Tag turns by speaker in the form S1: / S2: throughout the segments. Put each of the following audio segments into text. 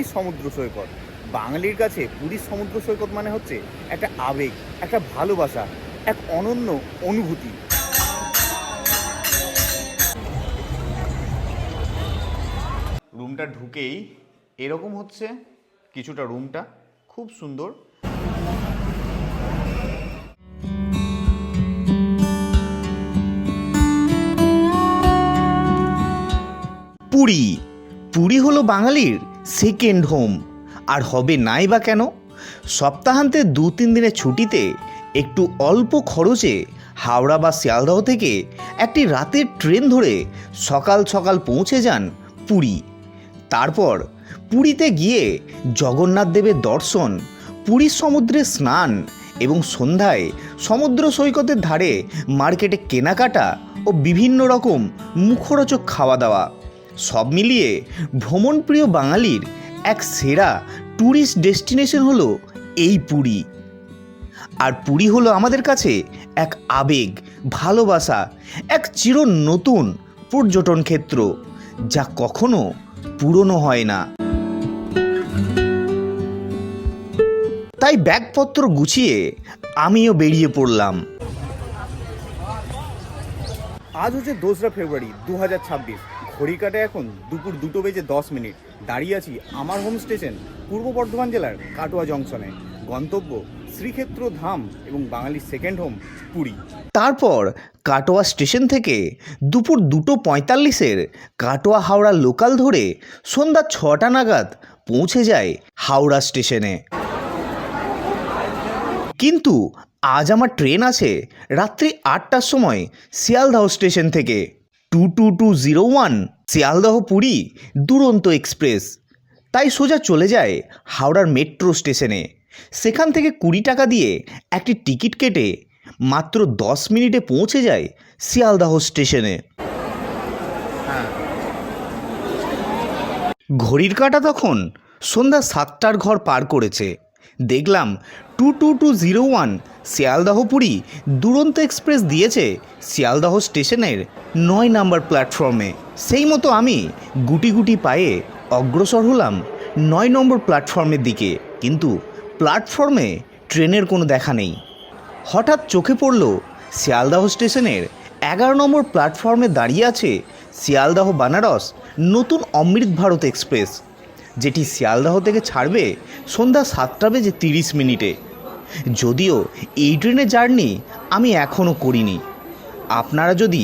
S1: পুরীর সমুদ্র সৈকত। বাঙালির কাছে পুরীর সমুদ্র সৈকত মানে হচ্ছে একটা আবেগ, একটা ভালোবাসা, এক অনন্য অনুভূতি। রুমটা ঢুকেই এরকম হচ্ছে কিছুটা রুমটা, খুব সুন্দর। পুরী পুরী হলো বাঙালির সেকেন্ড হোম, আর হবে নাই বা কেন। সপ্তাহান্তে 2-3 দিনের ছুটিতে একটু অল্প খরচে হাওড়া বা শিয়ালদহ থেকে একটি রাতের ট্রেন ধরে সকাল সকাল পৌঁছে যান পুরী। তারপর পুরীতে গিয়ে জগন্নাথ দেবের দর্শন, পুরীর সমুদ্রে স্নান এবং সন্ধ্যায় সমুদ্র সৈকতের ধারে মার্কেটে কেনাকাটা ও বিভিন্ন রকম মুখরোচক খাওয়া দাওয়া, সব মিলিয়ে ভ্রমণপ্রিয় বাঙালির এক সেরা ট্যুরিস্ট ডেস্টিনেশন হলো এই পুরী। আর পুরী হলো আমাদের কাছে এক আবেগ, ভালোবাসা, এক চির নতুন পর্যটন ক্ষেত্র, যা কখনো পুরনো হয় না। তাই ব্যাগপত্র গুছিয়ে আমিও বেরিয়ে পড়লাম। আজ হচ্ছে 2রা ফেব্রুয়ারি 2026। ঘড়ি কাটে এখন দুপুর 2:10। দাঁড়িয়ে আছি আমার হোম স্টেশন পূর্ব বর্ধমান জেলার কাটোয়া জংশনে। গন্তব্য শ্রীক্ষেত্র ধাম এবং বাঙালির সেকেন্ড হোম পুরী। তারপর কাটোয়া স্টেশন থেকে দুপুর 2:45 কাটোয়া হাওড়া লোকাল ধরে সন্ধ্যা 6টা নাগাদ পৌঁছে যায় হাওড়া স্টেশনে। কিন্তু আজ আমার ট্রেন আছে রাত্রি 8টার সময় শিয়ালদহ স্টেশন থেকে 22201 শিয়ালদহ পুরী দুরন্ত এক্সপ্রেস। তাই সোজা চলে যায় হাওড়ার মেট্রো স্টেশনে। সেখান থেকে 20 টাকা দিয়ে একটি টিকিট কেটে মাত্র 10 মিনিটে পৌঁছে যায় শিয়ালদহ স্টেশনে। ঘড়ির কাঁটা তখন সন্ধ্যা 7টার ঘর পার করেছে। দেখলাম 22201 শিয়ালদহ পুরী দুরন্ত এক্সপ্রেস দিয়েছে শিয়ালদহ স্টেশনের 9 নম্বর প্ল্যাটফর্মে। সেই মতো আমি গুটি গুটি পায়ে অগ্রসর হলাম 9 নম্বর প্ল্যাটফর্মের দিকে। কিন্তু প্ল্যাটফর্মে ট্রেনের কোনো দেখা নেই। হঠাৎ চোখে পড়ল শিয়ালদহ স্টেশনের 11 নম্বর প্ল্যাটফর্মে দাঁড়িয়ে আছে শিয়ালদহ বানারস নতুন অমৃত ভারত এক্সপ্রেস, যেটি শিয়ালদহ থেকে ছাড়বে সন্ধ্যা 7:30। যদিও এই ট্রেনের জার্নি আমি এখনও করিনি। আপনারা যদি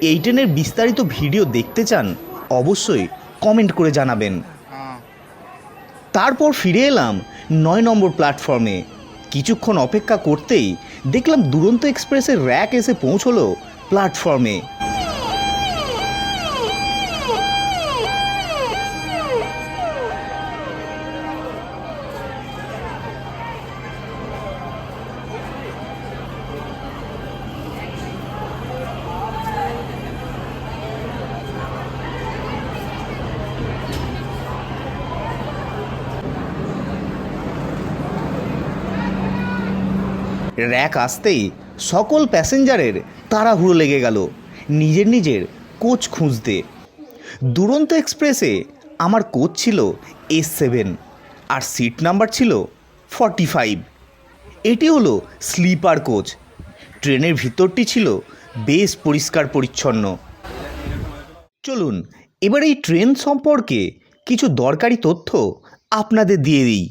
S1: এই ট্রেনের বিস্তারিত ভিডিও দেখতে চান অবশ্যই কমেন্ট করে জানাবেন। তারপর ফিরে এলাম 9 নম্বর প্ল্যাটফর্মে। কিছুক্ষণ অপেক্ষা করতেই দেখলাম দুরন্ত এক্সপ্রেসের র্যাক এসে পৌঁছলো প্ল্যাটফর্মে। র্যাক আসতেই সকল প্যাসেঞ্জারের তাড়াহুড়ো লেগে গেল নিজের নিজের কোচ খুঁজতে। দুরন্ত এক্সপ্রেসে আমার কোচ ছিল S7 আর সিট নাম্বার ছিল 45। এটি হলো স্লিপার কোচ। ট্রেনের ভিতরটি ছিল বেশ পরিষ্কার পরিচ্ছন্ন। চলুন এবার এই ট্রেন সম্পর্কে কিছু দরকারি তথ্য আপনাদের দিয়ে দিই।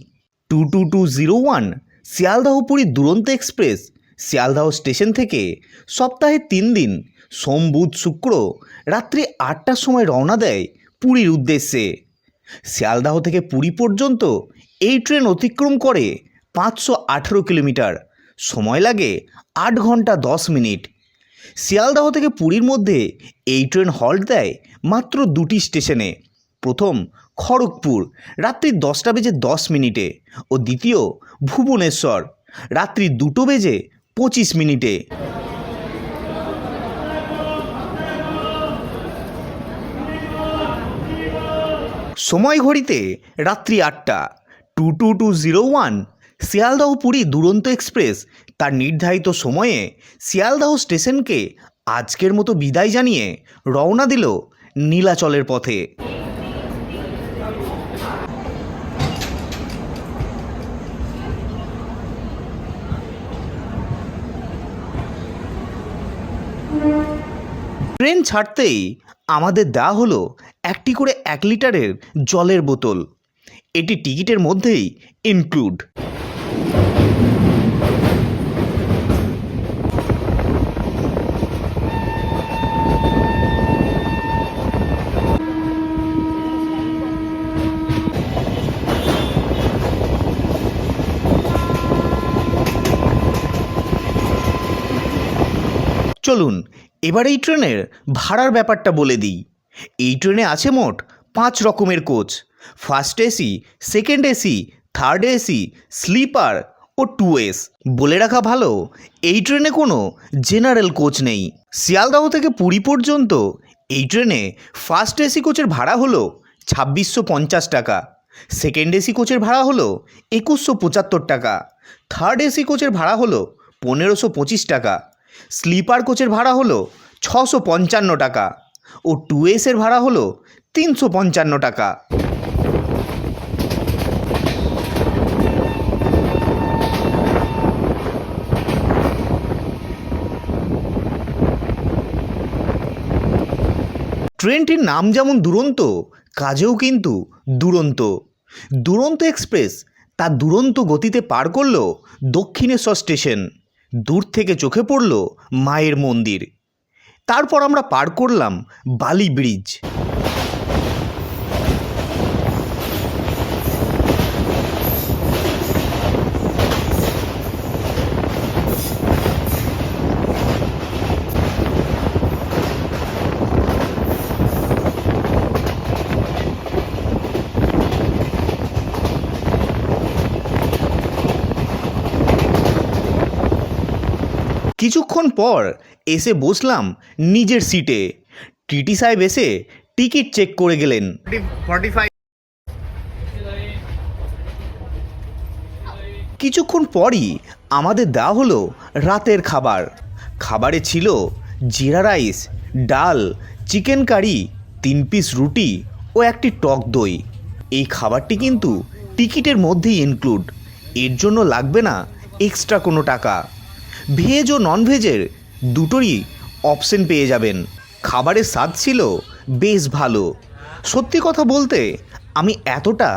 S1: 22201 শিয়ালদহ পুরী দুরন্ত এক্সপ্রেস শিয়ালদহ স্টেশন থেকে সপ্তাহে 3 দিন সোম বুধ শুক্র রাত্রি 8টার সময় রওনা দেয় পুরীর উদ্দেশ্যে। শিয়ালদহ থেকে পুরী পর্যন্ত এই ট্রেন অতিক্রম করে 518 কিলোমিটার। সময় লাগে 8 ঘন্টা 10 মিনিট। শিয়ালদহ থেকে পুরীর মধ্যে এই ট্রেন হল্ট দেয় মাত্র 2টি স্টেশনে। প্রথম খড়গপুর রাত্রি 10:10 ও দ্বিতীয় ভুবনেশ্বর রাত্রি 2:25। সময় ঘড়িতে রাত্রি 8টা। 22201 শিয়ালদহ পুরী দুরন্ত এক্সপ্রেস তার নির্ধারিত সময়ে শিয়ালদহ স্টেশনকে আজকের মতো বিদায় জানিয়ে রওনা দিল নীলাচলের পথে। ট্রেন ছাড়তেই আমাদের দেওয়া হলো একটি করে 1 লিটারের জলের বোতল। এটি টিকিটের মধ্যেই ইনক্লুড। চলুন এবার এই ট্রেনের ভাড়ার ব্যাপারটা বলে দিই। এই ট্রেনে আছে মোট 5 রকমের coach: first AC, second AC, third AC, sleeper ও 2S। বলে রাখা ভালো, এই ট্রেনে কোনো জেনারেল কোচ নেই। শিয়ালদহ থেকে পুরী পর্যন্ত এই ট্রেনে ফার্স্ট এসি কোচের ভাড়া হলো 2650 টাকা, সেকেন্ড এসি কোচের ভাড়া হলো 2175 টাকা, থার্ড এসি কোচের ভাড়া হলো 1525 টাকা, স্লিপার কোচের ভাড়া হলো 655 টাকা ও 2S এর ভাড়া হলো 355 টাকা। ট্রেনটির নাম যেমন দুরন্ত, কাজেও কিন্তু দুরন্ত। দুরন্ত এক্সপ্রেস তার দুরন্ত গতিতে পার করল দক্ষিণেশ্বর স্টেশন। দূর থেকে চোখে পড়ল মায়ের মন্দির। তারপর আমরা পার করলাম বালি ব্রিজ। কিছুক্ষণ পর এসে বসলাম নিজের সিটে। টিটি সাহেব এসে টিকিট চেক করে গেলেন। 45। কিছুক্ষণ পরই আমাদের দেওয়া হলো রাতের খাবার। খাবারে ছিল জিরা রাইস, ডাল, চিকেন কারি, 3 পিস রুটি ও একটি টক দই। এই খাবারটি কিন্তু টিকিটের মধ্যেই ইনক্লুড, এর জন্য লাগবে না এক্সট্রা কোনো টাকা। ভেজ ও ননভেজের দুটোরই অপশন পেয়ে যাবেন। খাবারের স্বাদ ছিল বেশ ভালো। সত্যি কথা বলতে আমি এতটা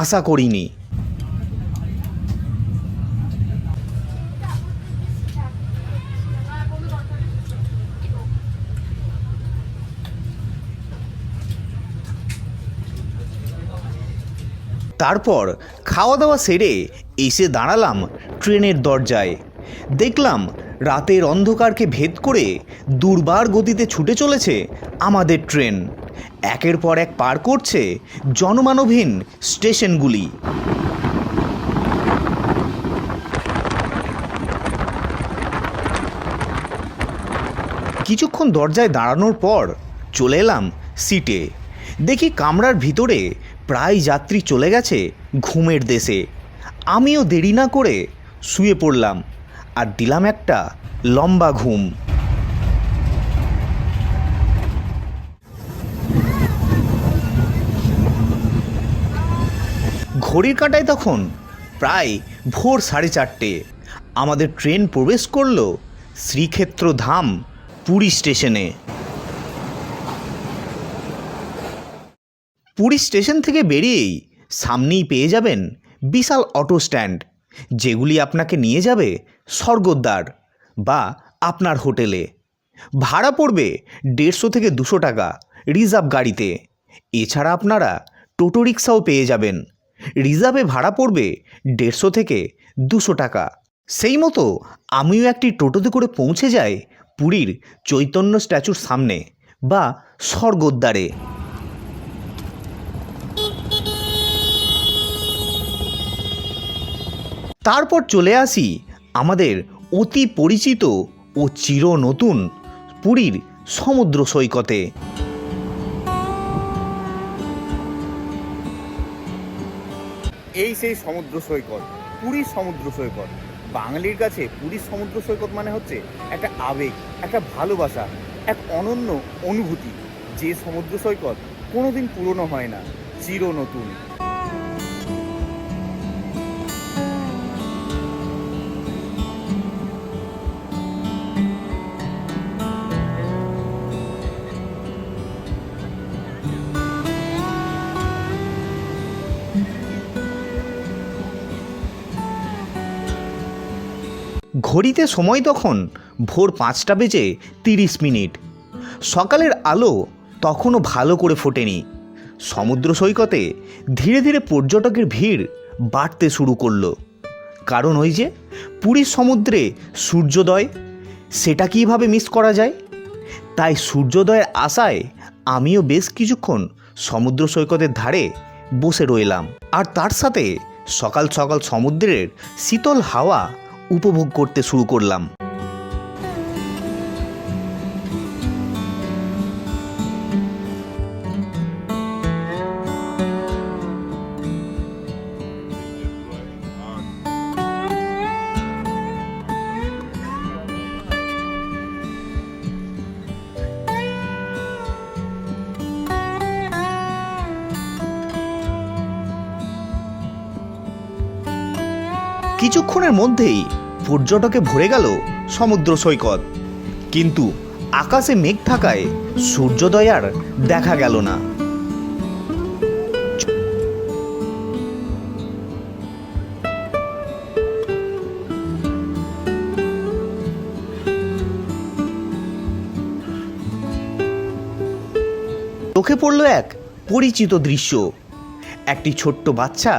S1: আশা করিনি। তারপর খাওয়া দাওয়া সেরে এসে দাঁড়ালাম ট্রেনের দরজায়। দেখলাম রাতের অন্ধকারকে ভেদ করে দুর্বার গতিতে ছুটে চলেছে আমাদের ট্রেন। একের পর এক পার করছে জনমানবহীন স্টেশনগুলি। কিছুক্ষণ দরজায় দাঁড়ানোর পর চলে এলাম সিটে। দেখি কামরার ভিতরে প্রায় যাত্রী চলে গেছে ঘুমের দেশে। আমিও দেরি না করে শুয়ে পড়লাম আর দিলাম একটা লম্বা ঘুম। ঘড়ির কাঁটায় তখন প্রায় ভোর 4:30। আমাদের ট্রেন প্রবেশ করল শ্রীক্ষেত্র ধাম পুরী স্টেশনে। পুরী স্টেশন থেকে বেরিয়েই সামনেই পেয়ে যাবেন বিশাল অটো স্ট্যান্ড, যেগুলি আপনাকে নিয়ে যাবে স্বর্গদ্বার বা আপনার হোটেলে। ভাড়া পড়বে 150 থেকে 200 টাকা রিজার্ভ গাড়িতে। এছাড়া আপনারা টোটো রিক্সাও পেয়ে যাবেন। রিজার্ভে ভাড়া পড়বে 150 থেকে 200 টাকা। সেই মতো আমিও একটি টোটোতে করে পৌঁছে যাই পুরীর চৈতন্য স্ট্যাচুর সামনে বা স্বর্গদ্বারে। তারপর চলে আসি আমাদের অতি পরিচিত ও চির নতুন পুরীর সমুদ্র সৈকতে।
S2: এই সেই সমুদ্র সৈকত, পুরীর সমুদ্র সৈকত। বাঙালির কাছে পুরীর সমুদ্র সৈকত মানে হচ্ছে একটা আবেগ, একটা ভালোবাসা, এক অনন্য অনুভূতি। যে সমুদ্র সৈকত কোনোদিন পুরনো হয় না, চির নতুন।
S1: ঘড়িতে সময় তখন ভোর 5:30। সকালের আলো তখনও ভালো করে ফোটেনি। সমুদ্র সৈকতে ধীরে ধীরে পর্যটকের ভিড় বাড়তে শুরু করলো। কারণ ওই যে পুরীর সমুদ্রে সূর্যোদয়, সেটা কীভাবে মিস করা যায়। তাই সূর্যোদয়ের আশায় আমিও বেশ কিছুক্ষণ সমুদ্র সৈকতের ধারে বসে রইলাম, আর তার সাথে সকাল সকাল সমুদ্রের শীতল হাওয়া উপভোগ করতে শুরু করলাম। কিছুক্ষণের মধ্যেই পর্যটকে ভরে গেল সমুদ্র সৈকত, কিন্তু আকাশে মেঘ থাকায় সূর্যোদয় আর দেখা গেল না। চোখে পড়ল এক পরিচিত দৃশ্য। একটি ছোট্ট বাচ্চা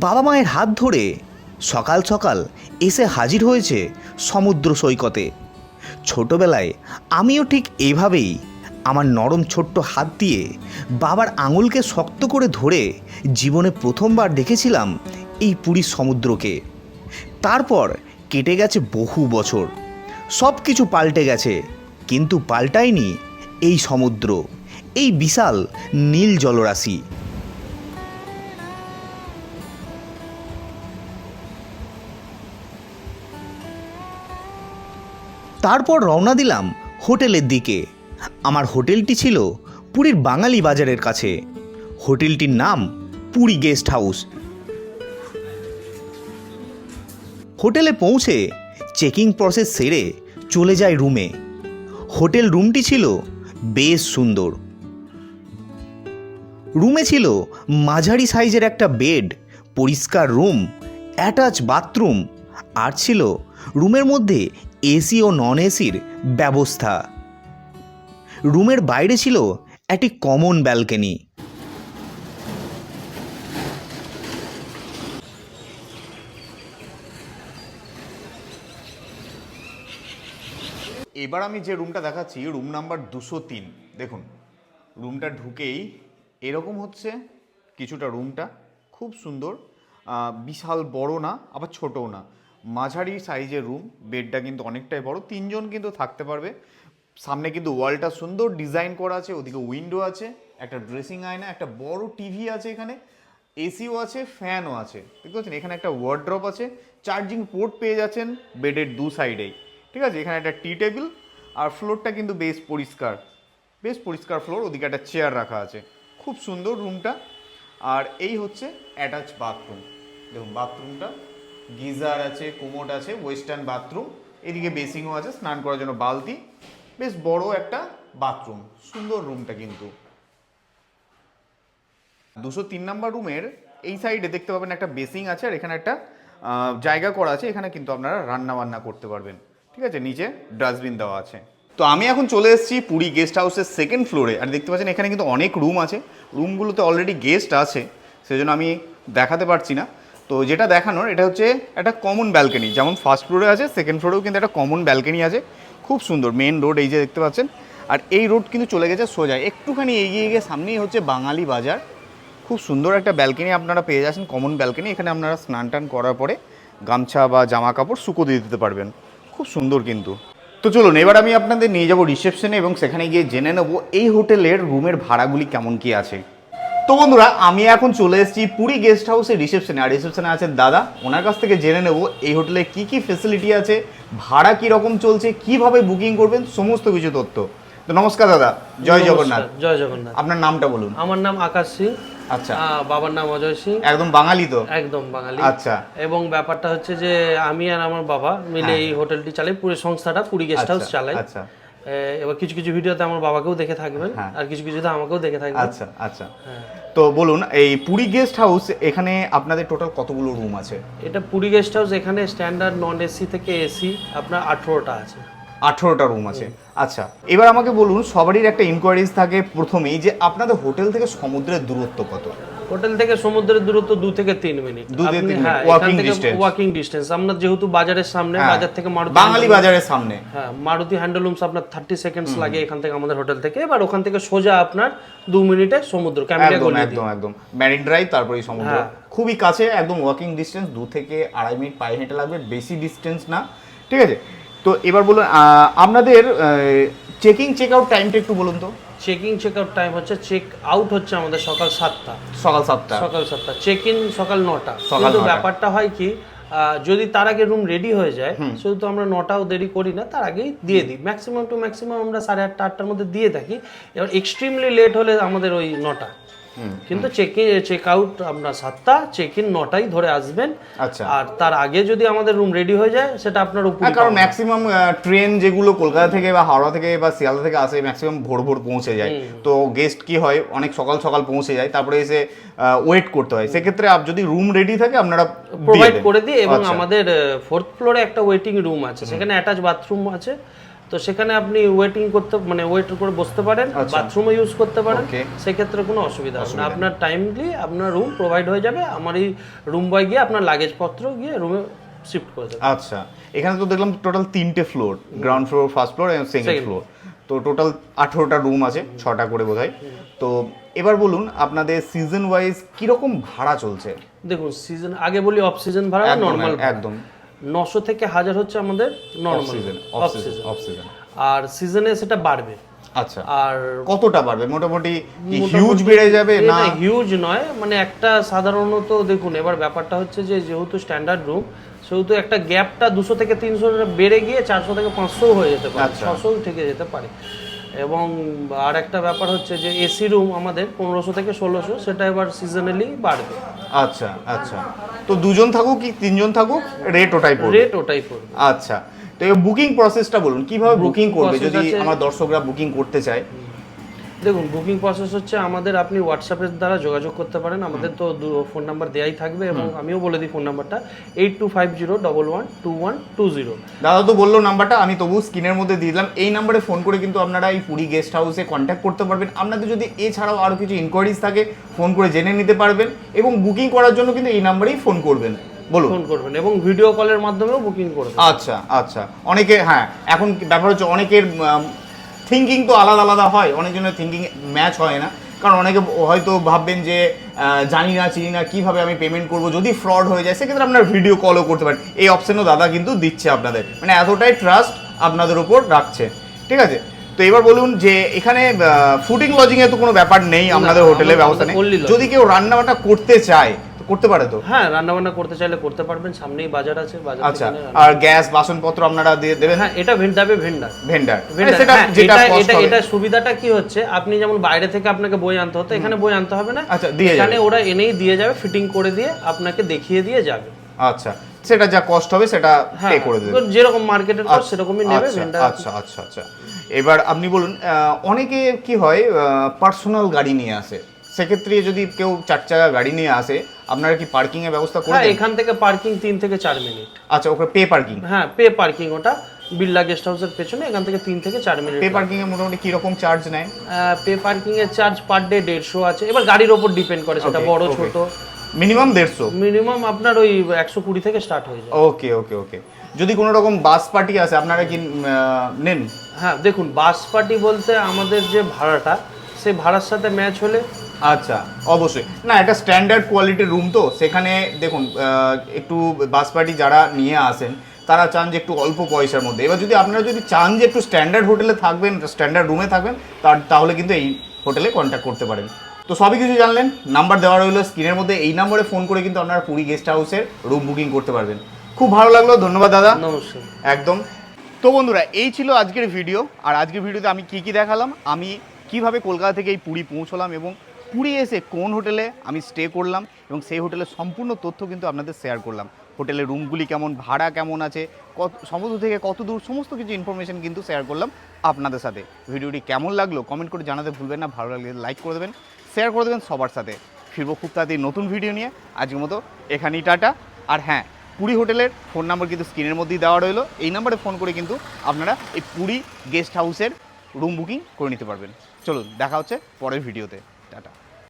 S1: বাবা মায়ের হাত ধরে সকাল সকাল এসে হাজির হয়েছে সমুদ্র সৈকতে। ছোটবেলায় আমিও ঠিক এইভাবেই আমার নরম ছোট্ট হাত দিয়ে বাবার আঙুলকে শক্ত করে ধরে জীবনে প্রথমবার দেখেছিলাম এই পুরীর সমুদ্রকে। তারপর কেটে গেছে বহু বছর, সব কিছু পাল্টে গেছে, কিন্তু পাল্টায়নি এই সমুদ্র, এই বিশাল নীল জলরাশি। তারপর রওনা দিলাম হোটেলের দিকে। আমার হোটেলটি ছিল পুরীর বাঙালি বাজারের কাছে। হোটেলটির নাম পুরী গেস্ট হাউস। হোটেলে পৌঁছে চেকিং প্রসেস সেরে চলে যায় রুমে। হোটেল রুমটি ছিল বেশ সুন্দর। রুমে ছিল মাঝারি সাইজের একটা বেড, পরিষ্কার রুম, অ্যাটাচ বাথরুম, আর ছিল রুমের মধ্যে এসি ও নন এসির ব্যবস্থা। রুমের বাইরে ছিল একটি কমন ব্যালকনি।
S2: এবার আমি যে রুমটা দেখাচ্ছি রুম নাম্বার 203। দেখুন, রুমটা ঢুকেই এরকম হচ্ছে কিছুটা। রুমটা খুব সুন্দর, বিশাল বড় না আবার ছোটও না, মাঝারি সাইজের রুম। বেডটা কিন্তু অনেকটাই বড়, 3 জন কিন্তু থাকতে পারবে। সামনে কিন্তু ওয়ালটা সুন্দর ডিজাইন করা আছে, ওদিকে উইন্ডো আছে, একটা ড্রেসিং আয়না, একটা বড় টিভি আছে, এখানে এসিও আছে, ফ্যানও আছে। ঠিক আছে, এখানে একটা ওয়ার্ড্রপ আছে, চার্জিং পোর্ট পেয়ে যাচ্ছেন বেডের দু সাইডেই। ঠিক আছে, এখানে একটা টি টেবিল, আর ফ্লোরটা কিন্তু বেশ পরিষ্কার ফ্লোর। ওদিকে একটা চেয়ার রাখা আছে। খুব সুন্দর রুমটা। আর এই হচ্ছে অ্যাটাচ বাথরুম। দেখুন, বাথরুমটা গিজার আছে, কোমোড আছে, ওয়েস্টার্ন বাথরুম। এদিকে বেসিংও আছে, স্নান করার জন্য বালতি। বেশ বড় একটা বাথরুম, সুন্দর রুমটা কিন্তু। 203 নম্বর রুমের এই সাইডে দেখতে পাবেন একটা বেসিং আছে, আর এখানে একটা জায়গা করা আছে। এখানে কিন্তু আপনারা রান্না বান্না করতে পারবেন। ঠিক আছে, নিচে ডাস্টবিন দেওয়া আছে। তো আমি এখন চলে এসেছি পুরী গেস্ট হাউসের 2nd ফ্লোরে। আর দেখতে পাচ্ছেন এখানে কিন্তু অনেক রুম আছে। রুমগুলোতে অলরেডি গেস্ট আছে, সেজন্য আমি দেখাতে পারছি না। তো যেটা দেখানোর, এটা হচ্ছে একটা কমন ব্যালকনি। যেমন 1st ফ্লোরে আছে, 2nd ফ্লোরেও কিন্তু একটা কমন ব্যালকনি আছে। খুব সুন্দর মেন রোড, এই যে দেখতে পাচ্ছেন। আর এই রোড কিন্তু চলে গেছে সোজা, একটুখানি এগিয়ে গিয়ে সামনেই হচ্ছে বাঙালি বাজার। খুব সুন্দর একটা ব্যালকনি আপনারা পেয়ে যাচ্ছেন, কমন ব্যালকনি। এখানে আপনারা স্নান টান করার পরে গামছা বা জামা কাপড় শুকো দিয়ে দিতে পারবেন। খুব সুন্দর কিন্তু। তো চলুন এবার আমি আপনাদের নিয়ে যাব রিসেপশনে, এবং সেখানে গিয়ে জেনে নেব এই হোটেলের রুমের ভাড়াগুলি কেমন কি আছে। তো বন্ধুরা, আমি এখন চলে এসেছি পুরী গেস্ট হাউসের রিসেপশনে। আর রিসেপশনে আছেন দাদা, ওনার কাছ থেকে জেনে নেব এই হোটেলে কি কি ফেসিলিটি আছে, ভাড়া কি রকম চলছে, কিভাবে বুকিং করবেন, সমস্ত কিছু তথ্য। তো নমস্কার দাদা, জয় জগন্নাথ।
S3: জয় জগন্নাথ।
S2: আপনার নামটা বলুন।
S3: আমার নাম আকাশ সিং।
S2: আচ্ছা,
S3: বাবার নাম অজয় সিং।
S2: একদম বাঙালি তো?
S3: একদম বাঙালি।
S2: আচ্ছা।
S3: এবং ব্যাপারটা হচ্ছে যে আমি আর আমার বাবা মিলে এই হোটেলটি চালাই, পুরো সংস্থাটা পুরী গেস্ট হাউস চালাই।
S2: আচ্ছা।
S3: এবার কিছু কিছু ভিডিওতে আমার বাবাকেও দেখে থাকবেন,
S1: হ্যাঁ।
S3: আর কিছু কিছুতে আমাকেও দেখে থাকবেন।
S1: আচ্ছা আচ্ছা,
S3: হ্যাঁ।
S1: তো বলুন এই পুরী গেস্ট হাউস এখানে আপনাদের টোটাল কতগুলো রুম আছে?
S3: এটা পুরী গেস্ট হাউস, এখানে স্ট্যান্ডার্ড নন এসি থেকে এসি আপনার 18টা আছে।
S1: 18টা রুম আছে। আচ্ছা, এবার আমাকে বলুন, সবারই একটা ইনকোয়ারিজ থাকে প্রথমেই যে আপনাদের হোটেল থেকে সমুদ্রের দূরত্ব কত?
S3: হোটেল থেকে সমুদ্রের দূরত্ব 2 থেকে 3 মিনিট।
S1: 2 থেকে 3
S3: হ্যাঁ,
S1: minute, walking distance.
S3: Walking distance. আমরা যেহেতু বাজারের সামনে,
S1: হ্যাঁ,
S3: বাজার থেকে মারুতি
S1: বাঙালি বাজারের সামনে।
S3: হ্যাঁ, মারুতি হ্যান্ডলুমস আপনার 30 সেকেন্ডস লাগে এখান থেকে আমাদের হোটেল থেকে। এবার ওখান থেকে সোজা আপনার 2 মিনিটে সমুদ্র, ক্যামেরা
S1: একদম
S3: গলিয়ে
S1: একদম একদম ম্যারিন ড্রাইভ, তারপরেই সমুদ্র।
S3: হ্যাঁ।
S1: খুবই কাছে, একদম ওয়াকিং ডিস্টেন্স, 2 থেকে 2.5 মিনিট পায়ে হেঁটে লাগবে, বেশি ডিস্টেন্স না। ঠিক আছে, তো এবার বলুন আপনাদের চেকিং চেক আউট টাইমটা একটু বলুন তো।
S3: চেকিং চেক আউট টাইম হচ্ছে, চেক আউট হচ্ছে আমাদের সকাল 7টা।
S1: সকাল 7টা।
S3: সকাল 7টা, চেক ইন সকাল 9টা।
S1: সকাল
S3: কিন্তু
S1: 9টা।
S3: ব্যাপারটা হয় কি, যদি তার আগে রুম রেডি হয়ে যায়, সেহেতু আমরা 9টাও দেরি করি না, তার আগেই দিয়ে দিই। ম্যাক্সিমাম টু ম্যাক্সিমাম আমরা 8:30 8টার মধ্যে দিয়ে থাকি। এবার এক্সট্রিমলি লেট হলে আমাদের ওই 9টা। কিন্তু চেক আউট আমরা 7টা, চেক ইন 9টাই ধরে আসবেন।
S1: আচ্ছা,
S3: আর তার আগে যদি আমাদের রুম রেডি হয়ে যায়, সেটা আপনার উপর।
S1: কারণ ম্যাক্সিমাম ট্রেন যেগুলো কলকাতা থেকে বা হাওড়া থেকে বা শিয়ালদা থেকে আসে, ম্যাক্সিমাম ভোর ভোর পৌঁছে যায়। তো গেস্ট কি হয়, অনেক সকাল সকাল পৌঁছে যায়, তারপরে এসে ওয়েট করতে হয়। সেক্ষেত্রে যদি রুম রেডি থাকে আপনারা
S3: প্রোভাইড করে দিই। এবং
S1: আচ্ছা।
S3: আমাদের 4th ফ্লোরে একটা ওয়েটিং রুম আছে, সেখানে অ্যাটাচ বাথরুম আছে। তো সেখানে আপনি ওয়েটিং করতে, মানে ওয়েট করে বসতে পারেন, বাথরুমও ইউজ করতে পারেন।
S1: Okay.
S3: সেক্ষেত্রে কোনো অসুবিধা হবে না। আপনার টাইমলি আপনার রুম প্রোভাইড হয়ে যাবে। আমার এই রুম বয় গিয়ে আপনার লাগেজ পত্র গিয়ে রুমে শিফট করে দেবে।
S1: আচ্ছা, এখানে তো দেখলাম টোটাল 3টে floor, ground floor, first floor এবং সেকেন্ড ফ্লোর। তো টোটাল 18টা রুম আছে, 6টা করে বোধহয়। তো এবার বলুন আপনাদের সিজন ওয়াইজ কিরকম ভাড়া চলছে?
S3: দেখুন, সিজন আগে বলি, অফ সিজন ভাড়া নরমাল
S1: একদম
S3: 900 থেকে 1000 হচ্ছে আমাদের normal
S1: off season. Off season
S3: আর সিজনে সেটা বাড়বে।
S1: আচ্ছা,
S3: আর
S1: কতটা বাড়বে? মোটামুটি হিউজ বেড়ে যাবে না?
S3: হিউজ নয়, মানে একটা সাধারণত দেখুন, এবার ব্যাপারটা হচ্ছে যে যেহেতু স্ট্যান্ডার্ড রুম, সেহেতু একটা গ্যাপটা 200 থেকে 300 বেড়ে গিয়ে 400 থেকে 500 হয়ে যেতে পারে, 600 থেকে যেতে পারে। এবং আর একটা ব্যাপার হচ্ছে যে এসি রুম আমাদের 1500 থেকে 1600, সেটা এবার সিজনালি বাড়বে।
S1: আচ্ছা আচ্ছা, তো 2জন থাকুক কি 3জন থাকুক, রেট ওটাই পড়বে?
S3: রেট ওটাই পড়বে।
S1: আচ্ছা, তো এই বুকিং প্রসেসটা বলুন, কিভাবে বুকিং করবে
S3: process
S1: যদি
S3: আছে-
S1: আমার দর্শকরা বুকিং করতে চায়?
S3: দেখুন, বুকিং প্রসেস হচ্ছে আমাদের, আপনি হোয়াটসঅ্যাপের দ্বারা যোগাযোগ করতে পারেন। আমাদের তো ফোন নাম্বার দেওয়াই থাকবে, এবং আমিও বলে দিই ফোন নাম্বারটা 8250112120।
S1: দাদা তো বললো নাম্বারটা, আমি তবু স্ক্রিনের মধ্যে দিয়ে দিলাম। এই নাম্বারে ফোন করে কিন্তু আপনারা এই পুরী গেস্ট হাউসে কন্ট্যাক্ট করতে পারবেন। আপনাদের যদি এছাড়াও আরও কিছু ইনকোয়ারিজ থাকে, ফোন করে জেনে নিতে পারবেন, এবং বুকিং করার জন্য কিন্তু এই নাম্বারেই ফোন করবেন। বলুন।
S3: ফোন করবেন এবং ভিডিও কলের মাধ্যমেও বুকিং করবেন।
S1: আচ্ছা আচ্ছা, অনেকে, হ্যাঁ, এখন ব্যাপার হচ্ছে অনেকের থিঙ্কিং তো আলাদা আলাদা হয়, অনেকজনের থিঙ্কিং ম্যাচ হয় না। কারণ অনেকে হয়তো ভাববেন যে জানি না চিনি না কীভাবে আমি পেমেন্ট করব, যদি ফ্রড হয়ে যায় সেক্ষেত্রে আপনার ভিডিও কলও করতে পারেন। এই অপশানও দাদা কিন্তু দিচ্ছে আপনাদের, মানে এতটাই ট্রাস্ট আপনাদের উপর রাখছে। ঠিক আছে, তো এবার বলুন যে এখানে ফুডিং লজিংয়ে তো কোনো ব্যাপার নেই আপনাদের হোটেলে, ব্যবস্থা নেই। যদি কেউ রান্নাবান্না করতে চায় করতে পারে তো?
S3: হ্যাঁ, রান্না বান্না করতে চাইলে করতে পারবেন, সামনেই বাজার আছে, বাজার
S1: আচ্ছা,
S3: থেকে নিয়ে
S1: আর গ্যাস বাসনপত্র আপনারা দিয়ে দেবেন?
S3: হ্যাঁ, এটা ভেন্ডার।
S1: ভেন্ডার,
S3: সেটা যেটা এটা সুবিধাটা কি হচ্ছে, আপনি যেমন বাইরে থেকে আপনাকে বই আনতে হতো, এখানে বই আনতে হবে না।
S1: আচ্ছা, দিয়ে
S3: এখানে ওরা এনেই দিয়ে যাবে, ফিটিং করে দিয়ে আপনাকে দেখিয়ে দিয়ে যাবে।
S1: আচ্ছা, সেটা যা কস্ট হবে সেটা পে করে দেবে,
S3: যেরকম মার্কেটের কস্ট সেরকমই নেবে ভেন্ডার।
S1: আচ্ছা আচ্ছা আচ্ছা, এবার আপনি বলুন, অনেকে কি হয় পার্সোনাল গাড়ি নিয়ে আসে, সেক্ষেত্রে যদি কেউ 4 চাকা গাড়ি নিয়ে আসে, আপনারা কি পার্কিং এর ব্যবস্থা করে
S3: হ্যাঁ,
S1: দেন?
S3: এখান থেকে পার্কিং 3 থেকে 4 মিনিট।
S1: আচ্ছা, ওকে পে পার্কিং?
S3: হ্যাঁ, পে পার্কিং, ওটা বিড়লা গেস্ট হাউসের পেছনে, এখান থেকে 3 থেকে 4 মিনিট।
S1: পে পার্কিং এ মোটামুটি কি রকম চার্জ নেয়?
S3: পে পার্কিং এর চার্জ পার ডে 150 আছে। এবার গাড়ির ওপর ডিপেন্ড করে, সেটা বড় ছোট।
S1: মিনিমাম 150?
S3: মিনিমাম আপনার ওই 120 থেকে স্টার্ট হয়ে যায়।
S1: ওকে ওকে ওকে, যদি কোনো রকম বাস পার্টি আসে আপনারা কি নেন?
S3: হ্যাঁ, দেখুন, বাস পার্টি বলতে আমাদের যে ভাড়াটা, সেই ভাড়ার সাথে ম্যাচ হলে।
S1: আচ্ছা, অবশ্যই না, এটা স্ট্যান্ডার্ড কোয়ালিটির রুম, তো সেখানে দেখুন একটু বাস পার্টি যারা নিয়ে আসেন তারা চান যে একটু অল্প পয়সার মধ্যে। এবার যদি আপনারা যদি চান যে একটু স্ট্যান্ডার্ড হোটেলে থাকবেন, স্ট্যান্ডার্ড রুমে থাকবেন, তাহলে কিন্তু এই হোটেলে কন্ট্যাক্ট করতে পারেন। তো সবই কিছু জানলেন, নাম্বার দেওয়া রইলো স্ক্রিনের মধ্যে, এই নম্বরে ফোন করে কিন্তু আপনারা পুরী গেস্ট হাউসের রুম বুকিং করতে পারবেন। খুব ভালো লাগলো, ধন্যবাদ দাদা।
S3: নমস্কার।
S1: একদম। তো বন্ধুরা, এই ছিল আজকের ভিডিও। আর আজকের ভিডিওতে আমি কি দেখালাম, আমি কিভাবে কলকাতা থেকে এই পুরী পৌঁছলাম, এবং পুরী এসে কোন হোটেলে আমি স্টে করলাম, এবং সেই হোটেলের সম্পূর্ণ তথ্য কিন্তু আপনাদের শেয়ার করলাম।
S2: হোটেলের রুমগুলি কেমন, ভাড়া কেমন আছে, কত সমুদ্র থেকে কত দূর, সমস্ত কিছু ইনফরমেশন কিন্তু শেয়ার করলাম আপনাদের সাথে। ভিডিওটি কেমন লাগলো কমেন্ট করে জানাতে ভুলবেন না, ভালো লাগলে লাইক করে দেবেন, শেয়ার করে দেবেন সবার সাথে। ফিরবো খুব তাড়াতাড়ি নতুন ভিডিও নিয়ে, আজকের মতো এখানেই টাটা। আর হ্যাঁ, পুরী হোটেলের ফোন নাম্বার কিন্তু স্ক্রিনের মধ্যেই দেওয়া রইলো, এই নাম্বারে ফোন করে কিন্তু আপনারা এই পুরী গেস্ট হাউসের রুম বুকিং করে নিতে পারবেন। চলুন দেখা হচ্ছে পরের ভিডিওতে, টাটা।